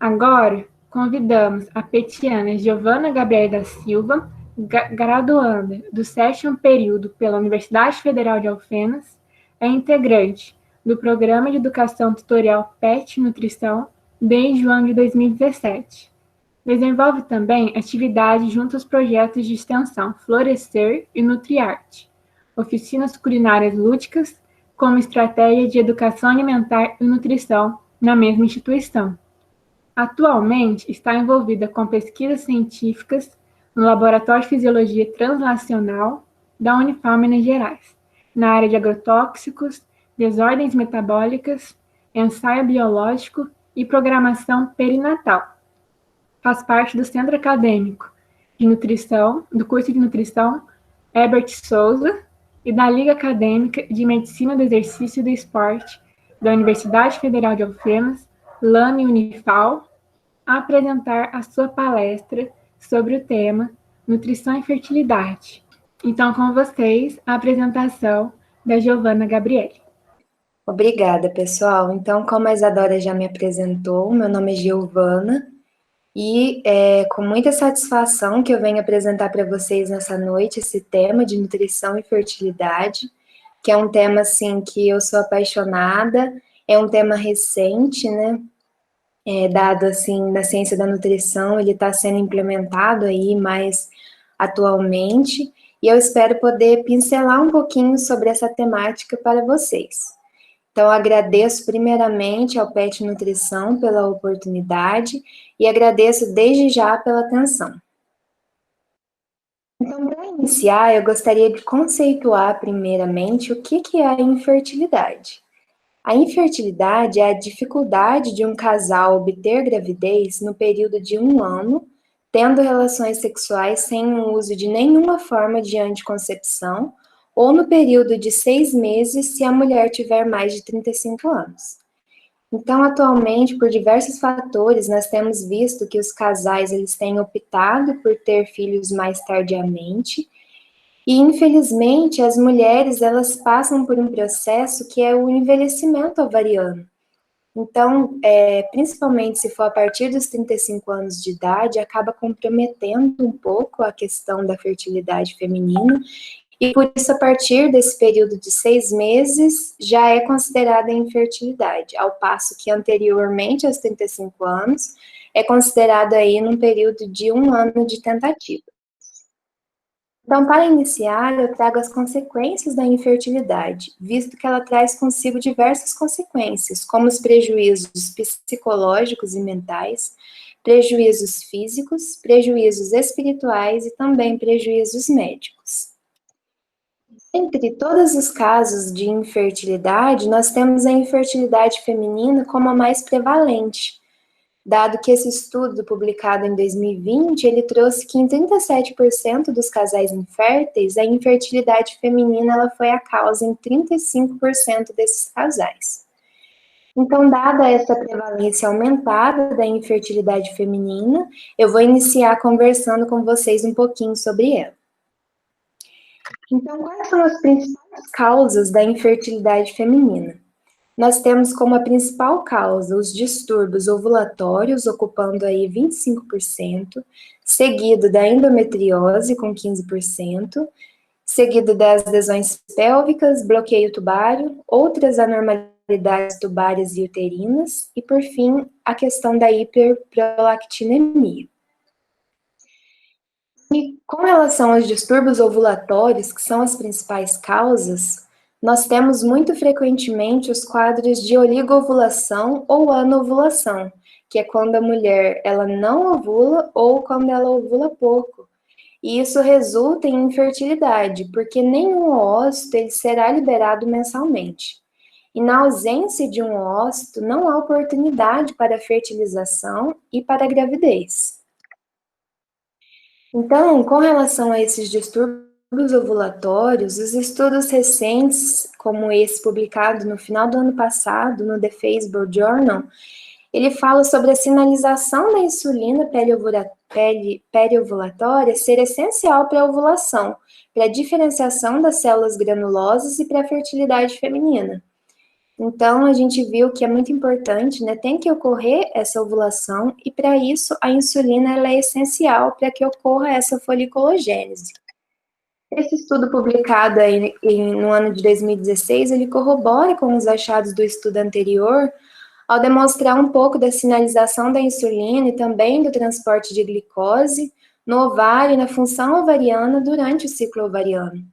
Agora, convidamos a petiana Giovana Gabriele da Silva, graduanda do 7º período pela Universidade Federal de Alfenas, é integrante do Programa de Educação Tutorial PET Nutrição desde o ano de 2017. Desenvolve também atividades junto aos projetos de extensão Florescer e Nutriarte, oficinas culinárias lúdicas, como estratégia de educação alimentar e nutrição na mesma instituição. Atualmente está envolvida com pesquisas científicas no Laboratório de Fisiologia Translacional da Unifal Minas Gerais, na área de agrotóxicos, desordens metabólicas, ensaio biológico e programação perinatal. Faz parte do Centro Acadêmico de Nutrição, do curso de Nutrição Herbert Souza e da Liga Acadêmica de Medicina do Exercício e do Esporte da Universidade Federal de Alfenas, Lame Unifal, a apresentar a sua palestra sobre o tema Nutrição e Fertilidade. Então, com vocês, a apresentação da Giovana Gabriele. Obrigada, pessoal. Então, como a Isadora já me apresentou, meu nome é Giovana e é com muita satisfação que eu venho apresentar para vocês nessa noite esse tema de nutrição e fertilidade, que é um tema, assim, que eu sou apaixonada, é um tema recente, né? Dado, assim, na ciência da nutrição, ele está sendo implementado aí mais atualmente, e eu espero poder pincelar um pouquinho sobre essa temática para vocês. Então, agradeço primeiramente ao PET Nutrição pela oportunidade e agradeço desde já pela atenção. Então, para iniciar, eu gostaria de conceituar primeiramente o que é a infertilidade. A infertilidade é a dificuldade de um casal obter gravidez no período de 1 ano, tendo relações sexuais sem o uso de nenhuma forma de anticoncepção, ou no período de 6 meses, se a mulher tiver mais de 35 anos. Então, atualmente, por diversos fatores, nós temos visto que os casais eles têm optado por ter filhos mais tardiamente, e, infelizmente, as mulheres, elas passam por um processo que é o envelhecimento ovariano. Então, principalmente se for a partir dos 35 anos de idade, acaba comprometendo um pouco a questão da fertilidade feminina, e por isso, a partir desse período de 6 meses, já é considerada infertilidade, ao passo que anteriormente aos 35 anos, é considerado aí num período de 1 ano de tentativa. Então, para iniciar, eu trago as consequências da infertilidade, visto que ela traz consigo diversas consequências, como os prejuízos psicológicos e mentais, prejuízos físicos, prejuízos espirituais e também prejuízos médicos. Entre todos os casos de infertilidade, nós temos a infertilidade feminina como a mais prevalente, dado que esse estudo publicado em 2020, ele trouxe que em 37% dos casais inférteis, a infertilidade feminina ela foi a causa em 35% desses casais. Então, dada essa prevalência aumentada da infertilidade feminina, eu vou iniciar conversando com vocês um pouquinho sobre ela. Então, quais são as principais causas da infertilidade feminina? Nós temos como a principal causa os distúrbios ovulatórios, ocupando aí 25%, seguido da endometriose, com 15%, seguido das lesões pélvicas, bloqueio tubário, outras anormalidades tubárias e uterinas, e, por fim, a questão da hiperprolactinemia. E com relação aos distúrbios ovulatórios, que são as principais causas, nós temos muito frequentemente os quadros de oligoovulação ou anovulação, que é quando a mulher ela não ovula ou quando ela ovula pouco. E isso resulta em infertilidade, porque nenhum ócito ele será liberado mensalmente. E na ausência de um ócito, não há oportunidade para a fertilização e para a gravidez. Então, com relação a esses distúrbios ovulatórios, os estudos recentes, como esse publicado no final do ano passado, no The Feasible Journal, ele fala sobre a sinalização da insulina periovulatória ser essencial para a ovulação, para a diferenciação das células granulosas e para a fertilidade feminina. Então, a gente viu que é muito importante, né? Tem que ocorrer essa ovulação, e para isso a insulina ela é essencial para que ocorra essa foliculogênese. Esse estudo publicado aí no ano de 2016, ele corrobora com os achados do estudo anterior, ao demonstrar um pouco da sinalização da insulina e também do transporte de glicose no ovário e na função ovariana durante o ciclo ovariano.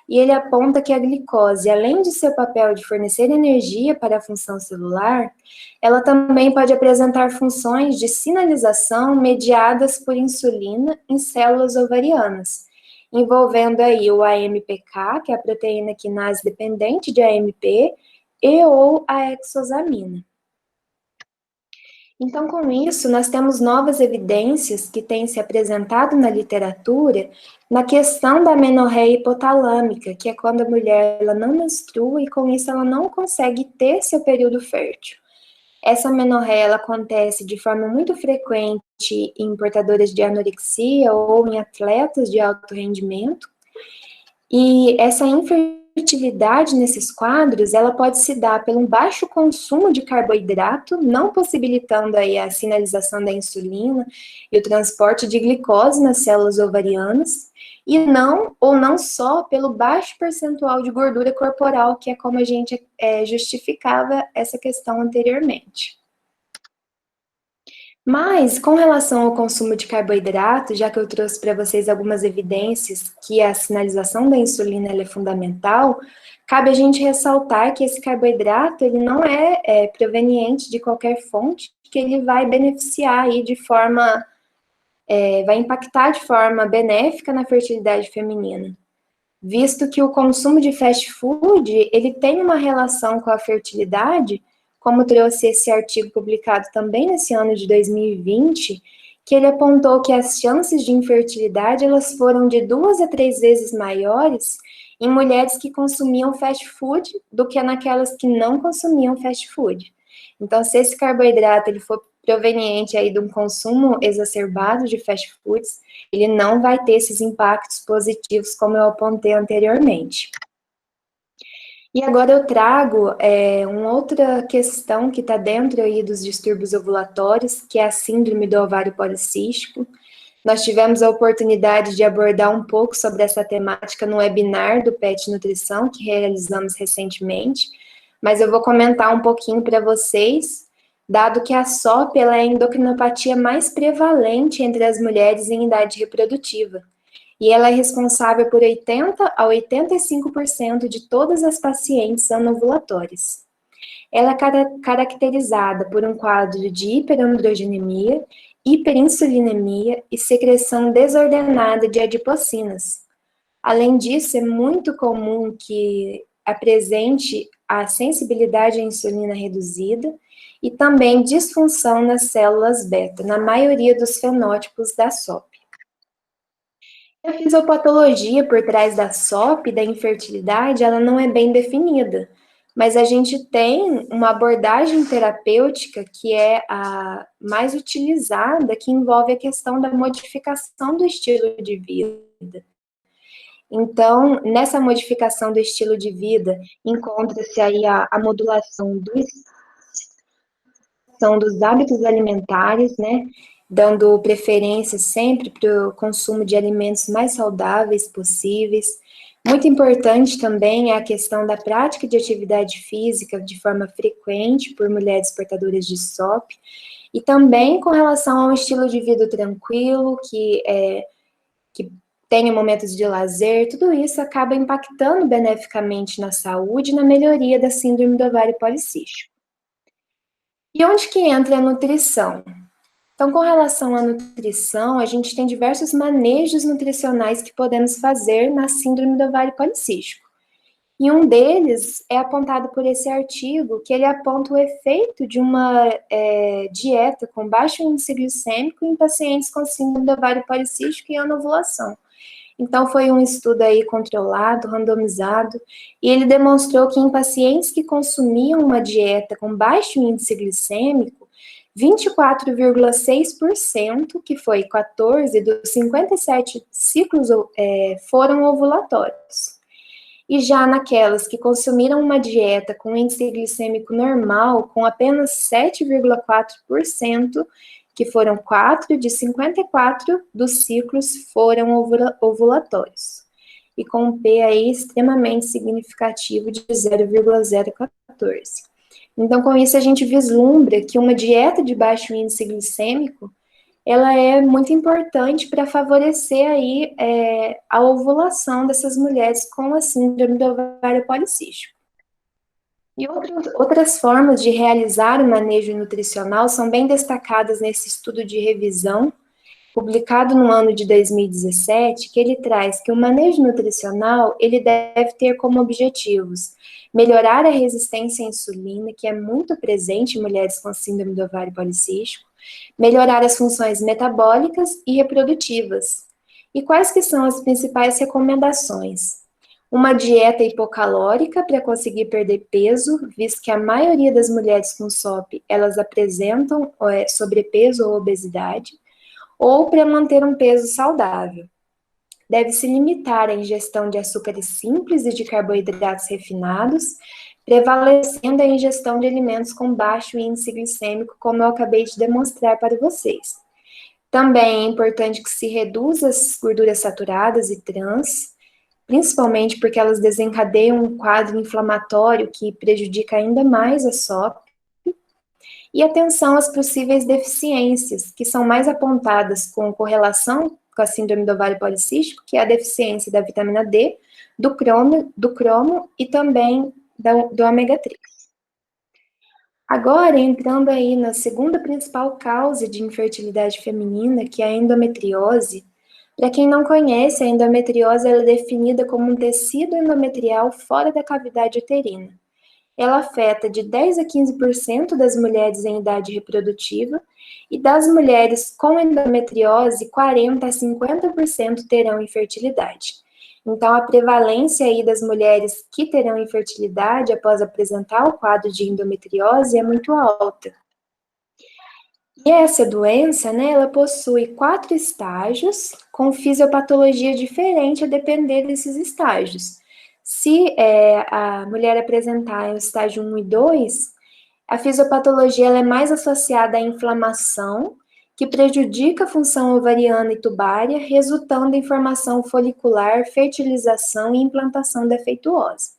E ele aponta que a glicose, além de seu papel de fornecer energia para a função celular, ela também pode apresentar funções de sinalização mediadas por insulina em células ovarianas, envolvendo aí o AMPK, que é a proteína quinase dependente de AMP, e ou a exosamina. Então, com isso, nós temos novas evidências que têm se apresentado na literatura na questão da amenorreia hipotalâmica, que é quando a mulher ela não menstrua e, com isso, ela não consegue ter seu período fértil. Essa amenorreia ela acontece de forma muito frequente em portadoras de anorexia ou em atletas de alto rendimento, e essa infertilidade nesses quadros, ela pode se dar pelo baixo consumo de carboidrato, não possibilitando aí a sinalização da insulina e o transporte de glicose nas células ovarianas, e não, ou não só, pelo baixo percentual de gordura corporal, que é como a gente justificava essa questão anteriormente. Mas, com relação ao consumo de carboidrato, já que eu trouxe para vocês algumas evidências que a sinalização da insulina é fundamental, cabe a gente ressaltar que esse carboidrato ele não é proveniente de qualquer fonte, que ele vai beneficiar aí de forma, vai impactar de forma benéfica na fertilidade feminina, visto que o consumo de fast food, ele tem uma relação com a fertilidade, como trouxe esse artigo publicado também nesse ano de 2020, que ele apontou que as chances de infertilidade, elas foram de 2 a 3 vezes maiores em mulheres que consumiam fast food do que naquelas que não consumiam fast food. Então, se esse carboidrato ele for proveniente aí de um consumo exacerbado de fast foods, ele não vai ter esses impactos positivos como eu apontei anteriormente. E agora eu trago uma outra questão que está dentro aí dos distúrbios ovulatórios, que é a síndrome do ovário policístico. Nós tivemos a oportunidade de abordar um pouco sobre essa temática no webinar do PET Nutrição, que realizamos recentemente, mas eu vou comentar um pouquinho para vocês, dado que a SOP ela é a endocrinopatia mais prevalente entre as mulheres em idade reprodutiva, e ela é responsável por 80 a 85% de todas as pacientes anovulatórias. Ela é caracterizada por um quadro de hiperandrogenemia, hiperinsulinemia e secreção desordenada de adipocinas. Além disso, é muito comum que apresente a sensibilidade à insulina reduzida e também disfunção nas células beta, na maioria dos fenótipos da SOP. A fisiopatologia por trás da SOP, da infertilidade, ela não é bem definida, mas a gente tem uma abordagem terapêutica que é a mais utilizada, que envolve a questão da modificação do estilo de vida. Então, nessa modificação do estilo de vida, encontra-se aí a modulação dos hábitos alimentares, né? Dando preferência sempre para o consumo de alimentos mais saudáveis possíveis. Muito importante também é a questão da prática de atividade física de forma frequente por mulheres portadoras de SOP, e também com relação ao estilo de vida tranquilo, que tenha momentos de lazer, tudo isso acaba impactando beneficamente na saúde e na melhoria da síndrome do ovário policístico. E onde que entra a nutrição? Então, com relação à nutrição, a gente tem diversos manejos nutricionais que podemos fazer na síndrome do ovário policístico. E um deles é apontado por esse artigo, que ele aponta o efeito de uma dieta com baixo índice glicêmico em pacientes com síndrome do ovário policístico e anovulação. Então, foi um estudo aí controlado, randomizado, e ele demonstrou que em pacientes que consumiam uma dieta com baixo índice glicêmico, 24,6%, que foi 14 dos 57 ciclos, foram ovulatórios. E já naquelas que consumiram uma dieta com índice glicêmico normal, com apenas 7,4%, que foram 4 de 54 dos ciclos foram ovulatórios, e com um P aí extremamente significativo de 0,014. Então, com isso, a gente vislumbra que uma dieta de baixo índice glicêmico, ela é muito importante para favorecer aí a ovulação dessas mulheres com a síndrome do ovário policístico. E outras formas de realizar o manejo nutricional são bem destacadas nesse estudo de revisão, publicado no ano de 2017, que ele traz que o manejo nutricional, ele deve ter como objetivos melhorar a resistência à insulina, que é muito presente em mulheres com síndrome do ovário policístico, melhorar as funções metabólicas e reprodutivas. E quais que são as principais recomendações? Uma dieta hipocalórica para conseguir perder peso, visto que a maioria das mulheres com SOP, elas apresentam sobrepeso ou obesidade, ou para manter um peso saudável. Deve-se limitar a ingestão de açúcares simples e de carboidratos refinados, prevalecendo a ingestão de alimentos com baixo índice glicêmico, como eu acabei de demonstrar para vocês. Também é importante que se reduza as gorduras saturadas e trans, principalmente porque elas desencadeiam um quadro inflamatório que prejudica ainda mais a SOP. E atenção às possíveis deficiências, que são mais apontadas com correlação com a síndrome do ovário policístico, que é a deficiência da vitamina D, do cromo e também do ômega 3. Agora, entrando aí na segunda principal causa de infertilidade feminina, que é a endometriose. Para quem não conhece, a endometriose ela é definida como um tecido endometrial fora da cavidade uterina. Ela afeta de 10 a 15% das mulheres em idade reprodutiva, e das mulheres com endometriose, 40 a 50% terão infertilidade. Então, a prevalência aí das mulheres que terão infertilidade após apresentar o quadro de endometriose é muito alta. E essa doença, né, ela possui 4 estágios, com fisiopatologia diferente a depender desses estágios. Se a mulher apresentar o estágio 1 e 2, a fisiopatologia ela é mais associada à inflamação, que prejudica a função ovariana e tubária, resultando em formação folicular, fertilização e implantação defeituosa.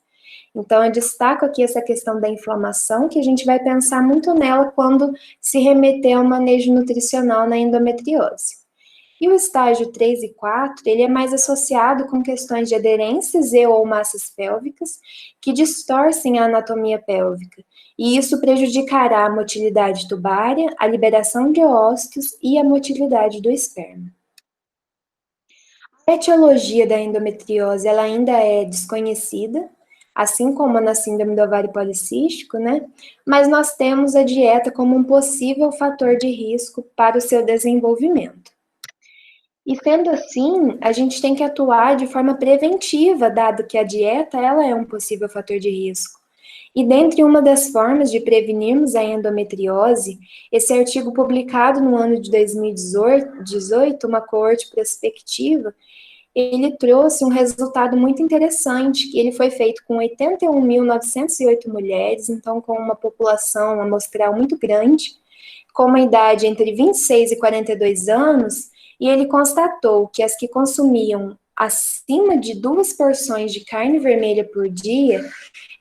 Então, eu destaco aqui essa questão da inflamação, que a gente vai pensar muito nela quando se remeter ao manejo nutricional na endometriose. E o estágio 3 e 4, ele é mais associado com questões de aderências e ou massas pélvicas que distorcem a anatomia pélvica, e isso prejudicará a motilidade tubária, a liberação de ócitos e a motilidade do esperma. A etiologia da endometriose, ela ainda é desconhecida, assim como na síndrome do ovário policístico, né? Mas nós temos a dieta como um possível fator de risco para o seu desenvolvimento. E sendo assim, a gente tem que atuar de forma preventiva, dado que a dieta ela é um possível fator de risco. E dentre uma das formas de prevenirmos a endometriose, esse artigo publicado no ano de 2018, uma coorte prospectiva, ele trouxe um resultado muito interessante, que ele foi feito com 81.908 mulheres, então com uma população amostral muito grande, com uma idade entre 26 e 42 anos, e ele constatou que as que consumiam acima de 2 porções de carne vermelha por dia,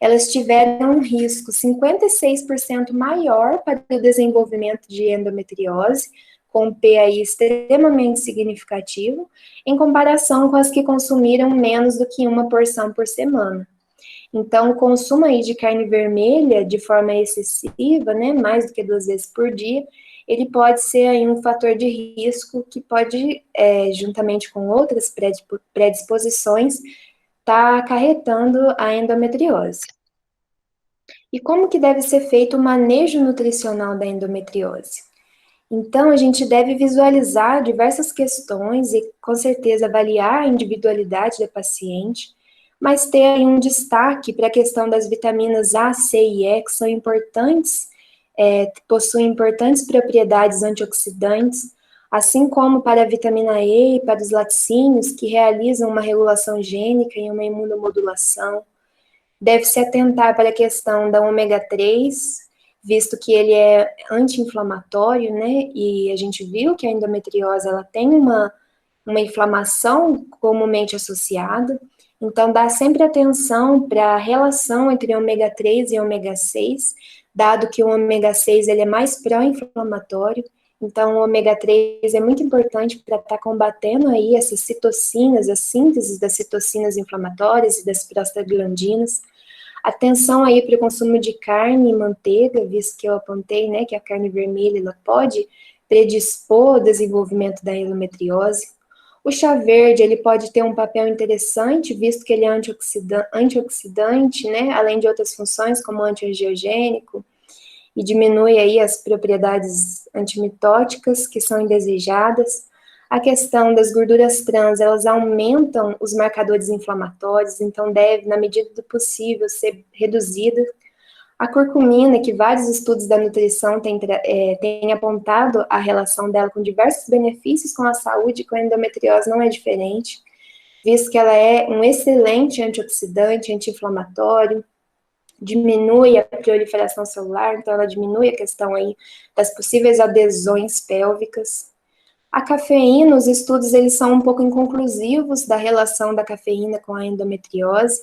elas tiveram um risco 56% maior para o desenvolvimento de endometriose, com um PAI extremamente significativo, em comparação com as que consumiram menos do que 1 porção por semana. Então, o consumo aí de carne vermelha de forma excessiva, né, mais do que 2 vezes por dia, ele pode ser aí um fator de risco que pode, juntamente com outras predisposições, estar acarretando a endometriose. E como que deve ser feito o manejo nutricional da endometriose? Então, a gente deve visualizar diversas questões e, com certeza, avaliar a individualidade da paciente, mas ter aí um destaque para a questão das vitaminas A, C e E, que são importantes, possuem importantes propriedades antioxidantes, assim como para a vitamina E e para os laticínios, que realizam uma regulação gênica e uma imunomodulação. Deve-se atentar para a questão da ômega 3, visto que ele é anti-inflamatório, né? E a gente viu que a endometriose ela tem uma inflamação comumente associada. Então, dá sempre atenção para a relação entre ômega 3 e ômega 6, dado que o ômega 6 ele é mais pró-inflamatório. Então, o ômega 3 é muito importante para estar combatendo aí essas citocinas, a síntese das citocinas inflamatórias e das prostaglandinas. Atenção aí para o consumo de carne e manteiga, visto que eu apontei, né, que a carne vermelha ela pode predispor ao desenvolvimento da endometriose. O chá verde, ele pode ter um papel interessante, visto que ele é antioxidante, né, além de outras funções, como antiangiogênico, e diminui aí as propriedades antimitóticas que são indesejadas. A questão das gorduras trans, elas aumentam os marcadores inflamatórios, então deve, na medida do possível, ser reduzida. A curcumina, que vários estudos da nutrição têm apontado a relação dela com diversos benefícios com a saúde, com a endometriose não é diferente, visto que ela é um excelente antioxidante, anti-inflamatório, diminui a proliferação celular, então ela diminui a questão aí das possíveis adesões pélvicas. A cafeína, os estudos eles são um pouco inconclusivos da relação da cafeína com a endometriose.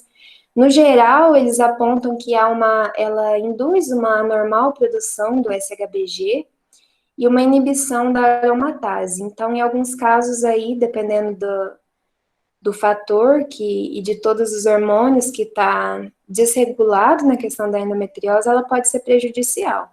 No geral, eles apontam que ela induz uma anormal produção do SHBG e uma inibição da aromatase. Então, em alguns casos aí, dependendo do fator e de todos os hormônios que está desregulado na questão da endometriose, ela pode ser prejudicial.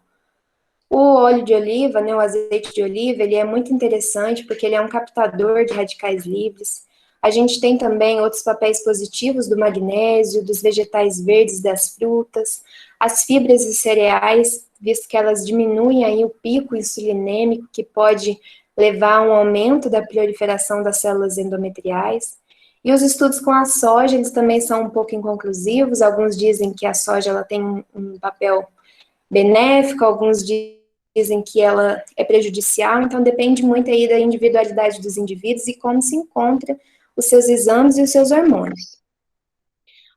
O óleo de oliva, né, o azeite de oliva, ele é muito interessante porque ele é um captador de radicais livres. A gente tem também outros papéis positivos do magnésio, dos vegetais verdes, das frutas, as fibras e cereais, visto que elas diminuem aí o pico insulinêmico, que pode levar a um aumento da proliferação das células endometriais. E os estudos com a soja, eles também são um pouco inconclusivos. Alguns dizem que a soja ela tem um papel benéfico, alguns dizem que ela é prejudicial, então depende muito aí da individualidade dos indivíduos e como se encontra os seus exames e os seus hormônios.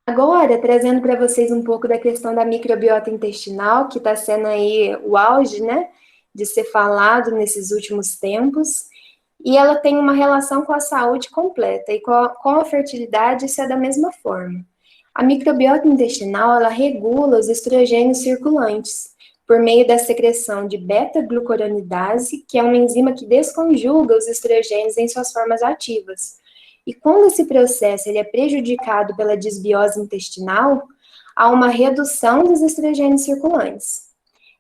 Agora, trazendo para vocês um pouco da questão da microbiota intestinal, que está sendo aí o auge, né, de ser falado nesses últimos tempos, e ela tem uma relação com a saúde completa, e com a fertilidade isso é da mesma forma. A microbiota intestinal, ela regula os estrogênios circulantes, por meio da secreção de beta-glucuronidase, que é uma enzima que desconjuga os estrogênios em suas formas ativas. E quando esse processo ele é prejudicado pela disbiose intestinal, há uma redução dos estrogênios circulantes.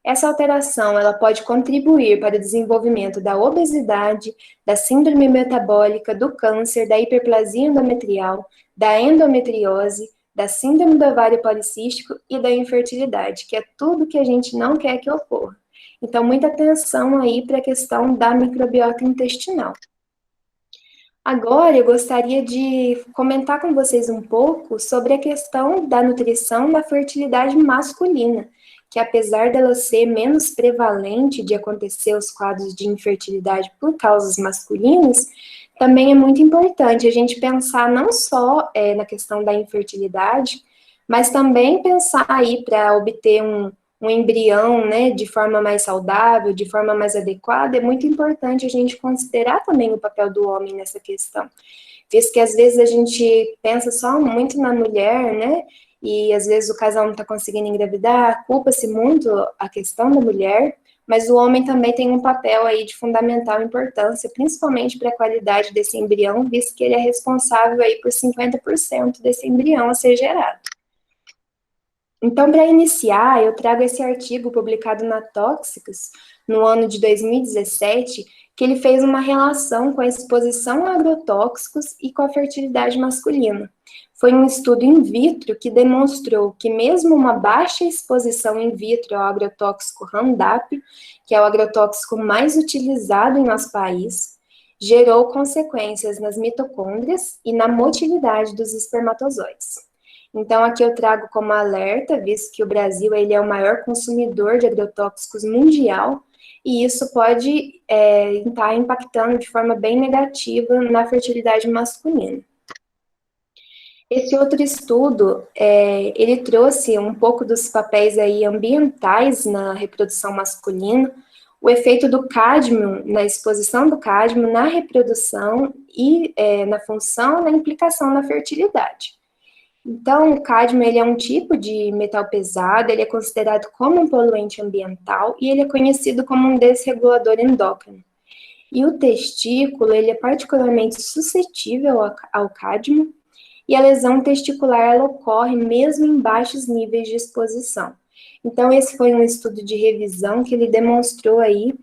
Essa alteração ela pode contribuir para o desenvolvimento da obesidade, da síndrome metabólica, do câncer, da hiperplasia endometrial, da endometriose, da síndrome do ovário policístico e da infertilidade, que é tudo que a gente não quer que ocorra. Então, muita atenção aí para a questão da microbiota intestinal. Agora, eu gostaria de comentar com vocês um pouco sobre a questão da nutrição da fertilidade masculina, que apesar dela ser menos prevalente de acontecer os quadros de infertilidade por causas masculinas, também é muito importante a gente pensar não só na questão da infertilidade, mas também pensar aí para obter um embrião, né, de forma mais saudável, de forma mais adequada, é muito importante a gente considerar também o papel do homem nessa questão. Visto que às vezes a gente pensa só muito na mulher, né, e às vezes o casal não está conseguindo engravidar, culpa-se muito a questão da mulher, mas o homem também tem um papel aí de fundamental importância, principalmente para a qualidade desse embrião, visto que ele é responsável aí por 50% desse embrião a ser gerado. Então, para iniciar, eu trago esse artigo publicado na Tóxicos, no ano de 2017, que ele fez uma relação com a exposição a agrotóxicos e com a fertilidade masculina. Foi um estudo in vitro que demonstrou que mesmo uma baixa exposição in vitro ao agrotóxico Roundup, que é o agrotóxico mais utilizado em nosso país, gerou consequências nas mitocôndrias e na motilidade dos espermatozoides. Então, aqui eu trago como alerta, visto que o Brasil ele é o maior consumidor de agrotóxicos mundial, e isso pode estar impactando de forma bem negativa na fertilidade masculina. Esse outro estudo, ele trouxe um pouco dos papéis aí ambientais na reprodução masculina, o efeito do cádmio, na exposição do cádmio na reprodução e na função, na implicação na fertilidade. Então, o cádmio ele é um tipo de metal pesado, ele é considerado como um poluente ambiental e ele é conhecido como um desregulador endócrino. E o testículo, ele é particularmente suscetível ao cádmio, e a lesão testicular ela ocorre mesmo em baixos níveis de exposição. Então, esse foi um estudo de revisão que ele demonstrou aí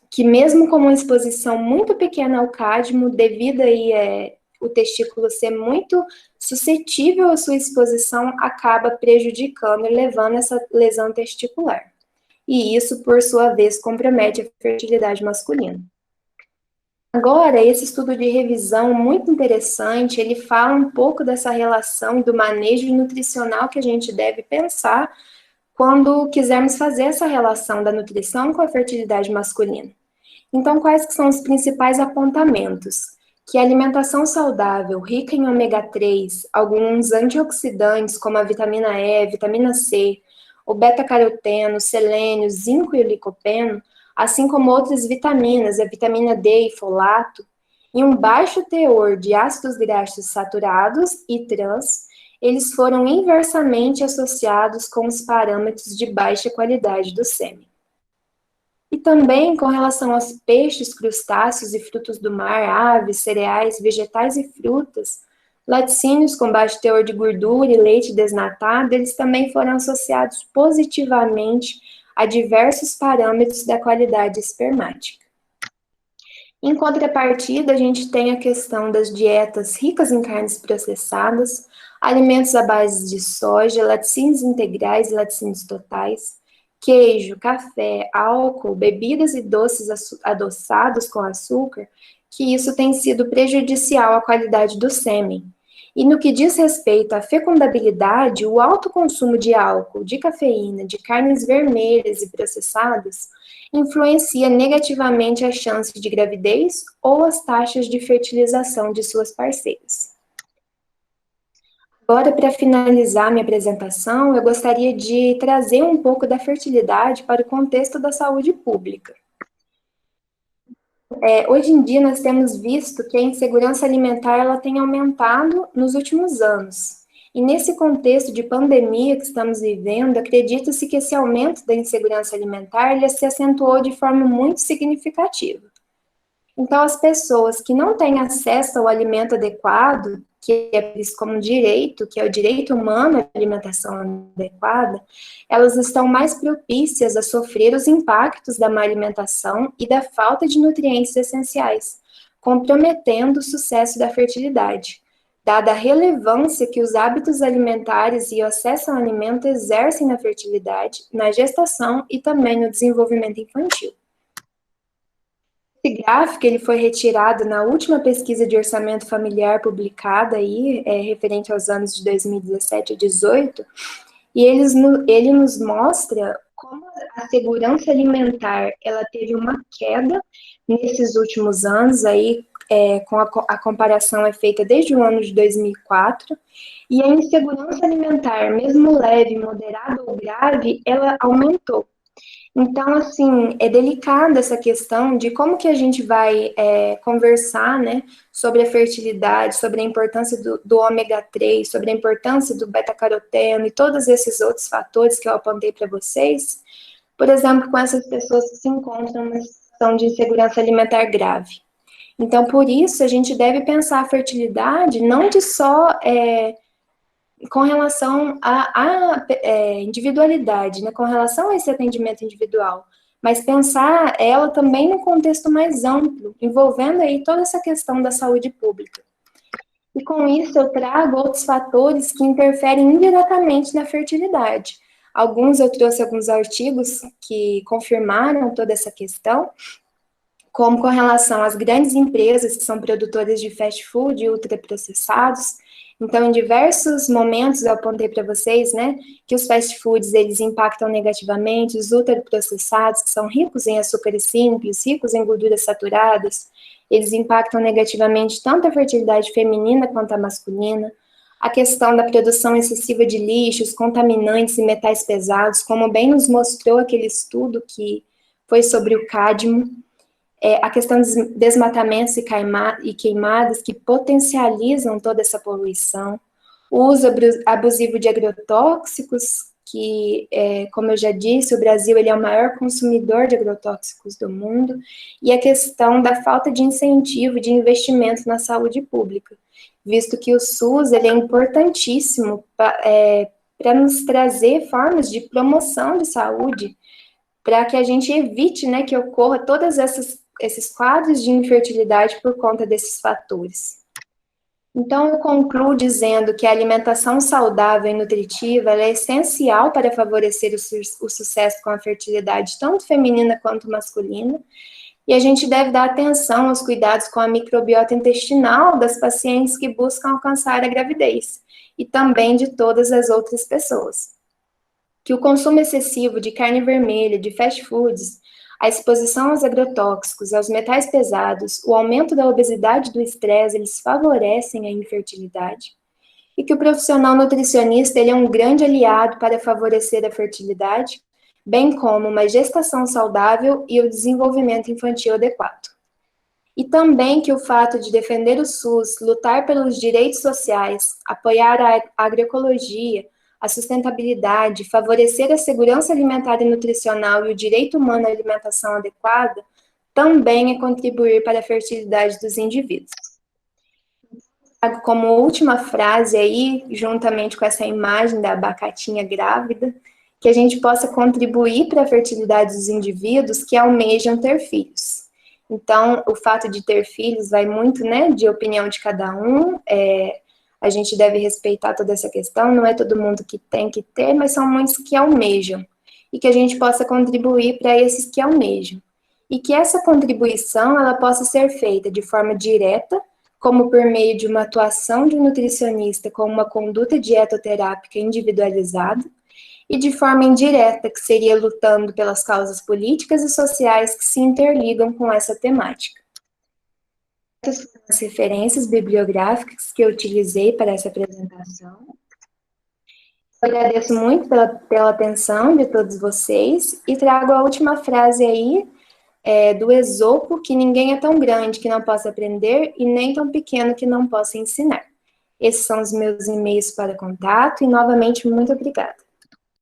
que mesmo com uma exposição muito pequena ao cádmio, devido aí o testículo ser muito suscetível à sua exposição, acaba prejudicando e levando essa lesão testicular. E isso, por sua vez, compromete a fertilidade masculina. Agora, esse estudo de revisão muito interessante, ele fala um pouco dessa relação do manejo nutricional que a gente deve pensar quando quisermos fazer essa relação da nutrição com a fertilidade masculina. Então, quais que são os principais apontamentos? Que a alimentação saudável, rica em ômega 3, alguns antioxidantes como a vitamina E, vitamina C, o beta-caroteno, selênio, zinco e o licopeno, assim como outras vitaminas, a vitamina D e folato, e um baixo teor de ácidos graxos saturados e trans, eles foram inversamente associados com os parâmetros de baixa qualidade do sêmen. E também com relação aos peixes, crustáceos e frutos do mar, aves, cereais, vegetais e frutas, laticínios com baixo teor de gordura e leite desnatado, eles também foram associados positivamente a diversos parâmetros da qualidade espermática. Em contrapartida, a gente tem a questão das dietas ricas em carnes processadas, alimentos à base de soja, laticínios integrais e laticínios totais, queijo, café, álcool, bebidas e doces adoçados com açúcar, que isso tem sido prejudicial à qualidade do sêmen. E no que diz respeito à fecundabilidade, o alto consumo de álcool, de cafeína, de carnes vermelhas e processadas influencia negativamente a chance de gravidez ou as taxas de fertilização de suas parceiras. Agora, para finalizar minha apresentação, eu gostaria de trazer um pouco da fertilidade para o contexto da saúde pública. Hoje em dia, nós temos visto que a insegurança alimentar ela tem aumentado nos últimos anos. E nesse contexto de pandemia que estamos vivendo, acredita-se que esse aumento da insegurança alimentar ele se acentuou de forma muito significativa. Então, as pessoas que não têm acesso ao alimento adequado, que é visto como um direito, que é o direito humano à alimentação adequada, elas estão mais propícias a sofrer os impactos da má alimentação e da falta de nutrientes essenciais, comprometendo o sucesso da fertilidade, dada a relevância que os hábitos alimentares e o acesso ao alimento exercem na fertilidade, na gestação e também no desenvolvimento infantil. Esse gráfico ele foi retirado na última pesquisa de orçamento familiar publicada aí, referente aos anos de 2017 e 2018, e ele nos mostra como a segurança alimentar ela teve uma queda nesses últimos anos, aí, com a comparação é feita desde o ano de 2004, e a insegurança alimentar, mesmo leve, moderada ou grave, ela aumentou. Então, assim, é delicada essa questão de como que a gente vai conversar, né, sobre a fertilidade, sobre a importância do ômega 3, sobre a importância do beta-caroteno e todos esses outros fatores que eu apontei para vocês, por exemplo, com essas pessoas que se encontram numa situação de insegurança alimentar grave. Então, por isso, a gente deve pensar a fertilidade não de só com relação à individualidade, né, com relação a esse atendimento individual, mas pensar ela também no contexto mais amplo, envolvendo aí toda essa questão da saúde pública. E com isso eu trago outros fatores que interferem indiretamente na fertilidade. Eu trouxe alguns artigos que confirmaram toda essa questão, como com relação às grandes empresas que são produtoras de fast food e ultraprocessados, Então, em diversos momentos eu apontei para vocês, né, que os fast foods, eles impactam negativamente os ultraprocessados, que são ricos em açúcares simples, ricos em gorduras saturadas, eles impactam negativamente tanto a fertilidade feminina quanto a masculina, a questão da produção excessiva de lixos, contaminantes e metais pesados, como bem nos mostrou aquele estudo que foi sobre o cádmio, a questão dos desmatamentos e queimadas que potencializam toda essa poluição, o uso abusivo de agrotóxicos, que, como eu já disse, o Brasil ele é o maior consumidor de agrotóxicos do mundo, e a questão da falta de incentivo de investimento na saúde pública, visto que o SUS ele é importantíssimo para nos trazer formas de promoção de saúde, para que a gente evite, né, que ocorra todas esses quadros de infertilidade por conta desses fatores. Então, eu concluo dizendo que a alimentação saudável e nutritiva é essencial para favorecer o sucesso com a fertilidade, tanto feminina quanto masculina, e a gente deve dar atenção aos cuidados com a microbiota intestinal das pacientes que buscam alcançar a gravidez, e também de todas as outras pessoas. Que o consumo excessivo de carne vermelha, de fast foods, a exposição aos agrotóxicos, aos metais pesados, o aumento da obesidade e do estresse, eles favorecem a infertilidade. E que o profissional nutricionista ele é um grande aliado para favorecer a fertilidade, bem como uma gestação saudável e o desenvolvimento infantil adequado. E também que o fato de defender o SUS, lutar pelos direitos sociais, apoiar a agroecologia, a sustentabilidade, favorecer a segurança alimentar e nutricional e o direito humano à alimentação adequada, também é contribuir para a fertilidade dos indivíduos. Como última frase aí, juntamente com essa imagem da abacatinha grávida, que a gente possa contribuir para a fertilidade dos indivíduos que almejam ter filhos. Então, o fato de ter filhos vai muito, né, de opinião de cada um, a gente deve respeitar toda essa questão, não é todo mundo que tem que ter, mas são muitos que almejam, e que a gente possa contribuir para esses que almejam. E que essa contribuição, ela possa ser feita de forma direta, como por meio de uma atuação de um nutricionista com uma conduta dietoterápica individualizada, e de forma indireta, que seria lutando pelas causas políticas e sociais que se interligam com essa temática. As referências bibliográficas que eu utilizei para essa apresentação. Eu agradeço muito pela atenção de todos vocês e trago a última frase aí do Esopo, que ninguém é tão grande que não possa aprender e nem tão pequeno que não possa ensinar. Esses são os meus e-mails para contato e, novamente, muito obrigada.